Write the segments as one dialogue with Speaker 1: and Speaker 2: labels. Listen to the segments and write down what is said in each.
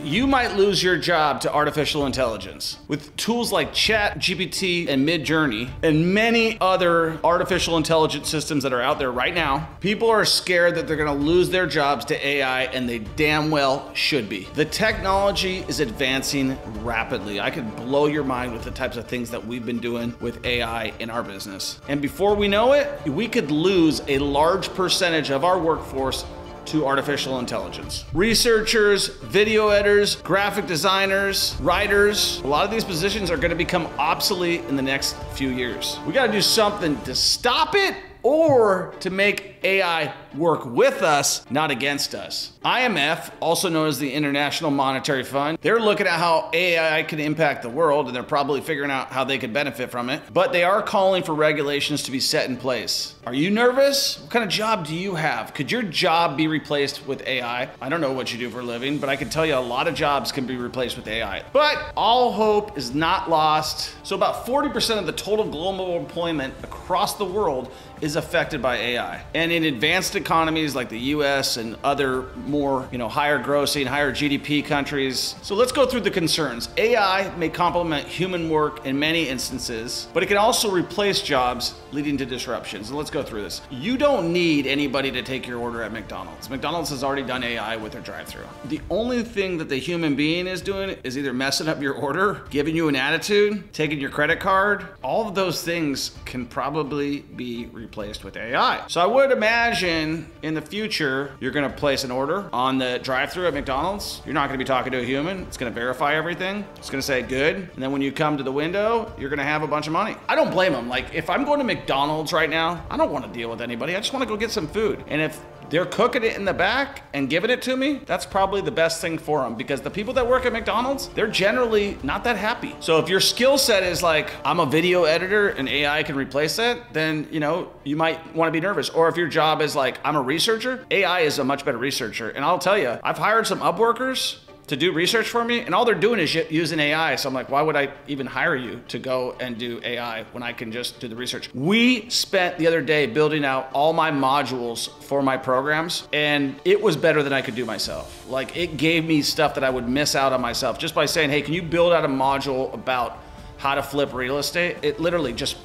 Speaker 1: You might lose your job to artificial intelligence. With tools like ChatGPT and Midjourney and many other artificial intelligence systems that are out there right now, people are scared that they're gonna lose their jobs to AI, and they damn well should be. The technology is advancing rapidly. I could blow your mind with the types of things that we've been doing with AI in our business. And before we know it, we could lose a large percentage of our workforce to artificial intelligence. Researchers, video editors, graphic designers, writers, a lot of these positions are gonna become obsolete in the next few years. We gotta do something to stop it or to make AI work with us, not against us. IMF, also known as the International Monetary Fund, they're looking at how AI can impact the world, and they're probably figuring out how they could benefit from it. But they are calling for regulations to be set in place. Are you nervous? What kind of job do you have? Could your job be replaced with AI? I don't know what you do for a living, but I can tell you a lot of jobs can be replaced with AI. But all hope is not lost. So about 40% of the total global employment across the world is affected by AI. And in advanced economies like the US and other more, higher grossing, higher GDP countries. So let's go through the concerns. AI may complement human work in many instances, but it can also replace jobs, leading to disruptions. And let's go through this. You don't need anybody to take your order at McDonald's. McDonald's has already done AI with their drive-thru. The only thing that the human being is doing is either messing up your order, giving you an attitude, taking your credit card. All of those things can probably be replaced with AI. So I would imagine in the future, you're gonna place an order on the drive-thru at McDonald's. You're not gonna be talking to a human. It's gonna verify everything. It's gonna say good. And then when you come to the window, you're gonna have a bunch of money. I don't blame them. Like if I'm going to McDonald's right now, I don't wanna deal with anybody. I just wanna go get some food. And if they're cooking it in the back and giving it to me, that's probably the best thing for them, because the people that work at McDonald's, they're generally not that happy. So if your skill set is like, I'm a video editor and AI can replace that, then you might want to be nervous. Or if your job is like, I'm a researcher, AI is a much better researcher. And I'll tell you, I've hired some Upworkers to do research for me, and all they're doing is using AI. So I'm like, why would I even hire you to go and do AI when I can just do the research? We spent the other day building out all my modules for my programs, and it was better than I could do myself. Like it gave me stuff that I would miss out on myself just by saying, hey, can you build out a module about how to flip real estate? It literally just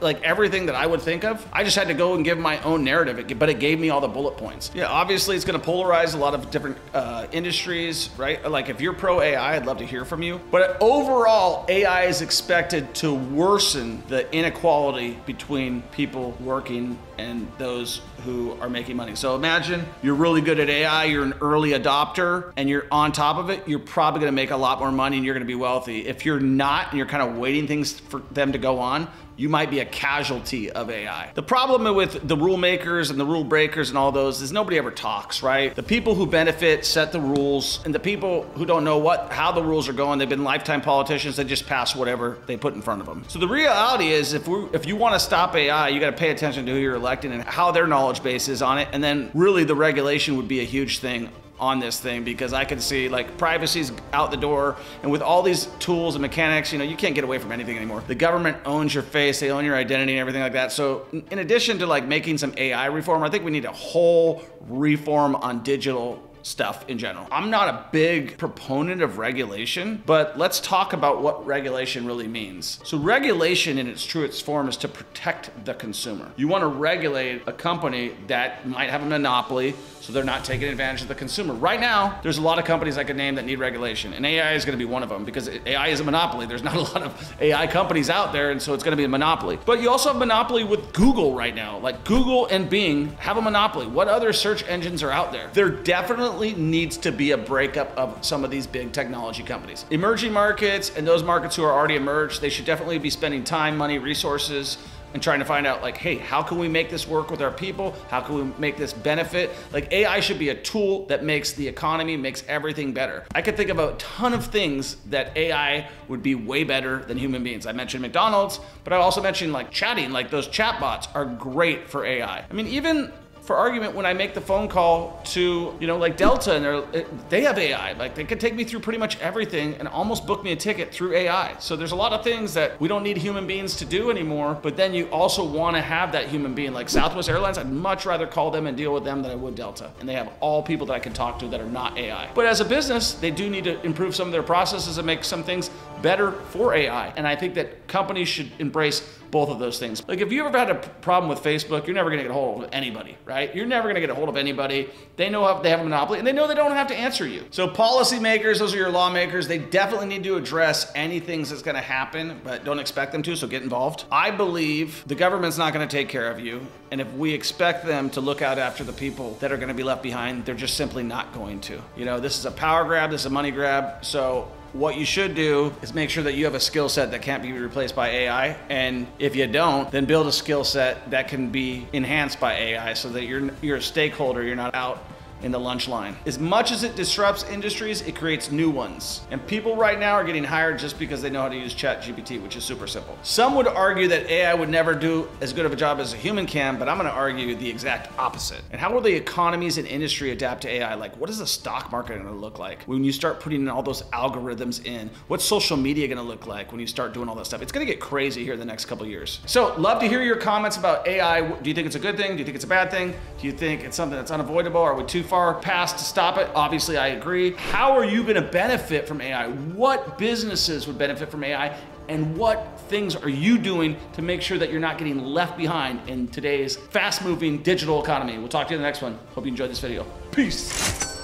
Speaker 1: like everything that I would think of. I just had to go and give my own narrative, but it gave me all the bullet points. Yeah, obviously it's gonna polarize a lot of different industries, right? Like if you're pro AI, I'd love to hear from you. But overall, AI is expected to worsen the inequality between people working and those who are making money. So imagine you're really good at AI, you're an early adopter, and you're on top of it, you're probably gonna make a lot more money and you're gonna be wealthy. If you're not, and you're kind of waiting things for them to go on, you might be a casualty of AI. The problem with the rule makers and the rule breakers and all those is nobody ever talks, right? The people who benefit set the rules, and the people who don't know how the rules are going, they've been lifetime politicians, they just pass whatever they put in front of them. So the reality is if you want to stop AI, you got to pay attention to who you're electing and how their knowledge base is on it, and then really the regulation would be a huge thing on this thing, because I can see like privacy's out the door, and with all these tools and mechanics, you can't get away from anything anymore. The government owns your face, they own your identity and everything like that. So in addition to like making some AI reform, I think we need a whole reform on digital stuff in general. I'm not a big proponent of regulation, but let's talk about what regulation really means. So regulation in its truest form is to protect the consumer. You want to regulate a company that might have a monopoly, so they're not taking advantage of the consumer. Right now, there's a lot of companies I could name that need regulation, and AI is gonna be one of them, because AI is a monopoly. There's not a lot of AI companies out there, and so it's gonna be a monopoly. But you also have a monopoly with Google right now. Like Google and Bing have a monopoly. What other search engines are out there? There definitely needs to be a breakup of some of these big technology companies. Emerging markets and those markets who are already emerged, they should definitely be spending time, money, resources, and trying to find out like, hey, how can we make this work with our people? How can we make this benefit? Like AI should be a tool that makes the economy, makes everything better. I could think of a ton of things that AI would be way better than human beings. I mentioned McDonald's, but I also mentioned like chatting, like those chatbots are great for AI. I mean, even for argument, when I make the phone call to, you know, like Delta, and they have AI. Like, they could take me through pretty much everything and almost book me a ticket through AI. So there's a lot of things that we don't need human beings to do anymore, but then you also want to have that human being. Like Southwest Airlines, I'd much rather call them and deal with them than I would Delta. And they have all people that I can talk to that are not AI. But as a business, they do need to improve some of their processes and make some things better for AI. And I think that companies should embrace both of those things. Like, if you ever had a problem with Facebook, you're never gonna get a hold of anybody, right? You're never gonna get a hold of anybody. They know they have a monopoly, and they know they don't have to answer you. So policymakers, those are your lawmakers, they definitely need to address any things that's gonna happen, but don't expect them to, so get involved. I believe the government's not gonna take care of you, and if we expect them to look out after the people that are gonna be left behind, they're just simply not going to. You know, this is a power grab, this is a money grab, so what you should do is make sure that you have a skill set that can't be replaced by AI. And if you don't, then build a skill set that can be enhanced by AI so that you're a stakeholder, you're not out in the lunch line. As much as it disrupts industries, it creates new ones. And people right now are getting hired just because they know how to use ChatGPT, which is super simple. Some would argue that AI would never do as good of a job as a human can, but I'm gonna argue the exact opposite. And how will the economies and industry adapt to AI? Like, what is the stock market gonna look like when you start putting in all those algorithms in? What's social media gonna look like when you start doing all that stuff? It's gonna get crazy here in the next couple of years. So, love to hear your comments about AI. Do you think it's a good thing? Do you think it's a bad thing? Do you think it's something that's unavoidable? Are we too far past to stop it? Obviously, I agree. How are you gonna benefit from AI? What businesses would benefit from AI? And what things are you doing to make sure that you're not getting left behind in today's fast-moving digital economy? We'll talk to you in the next one. Hope you enjoyed this video. Peace.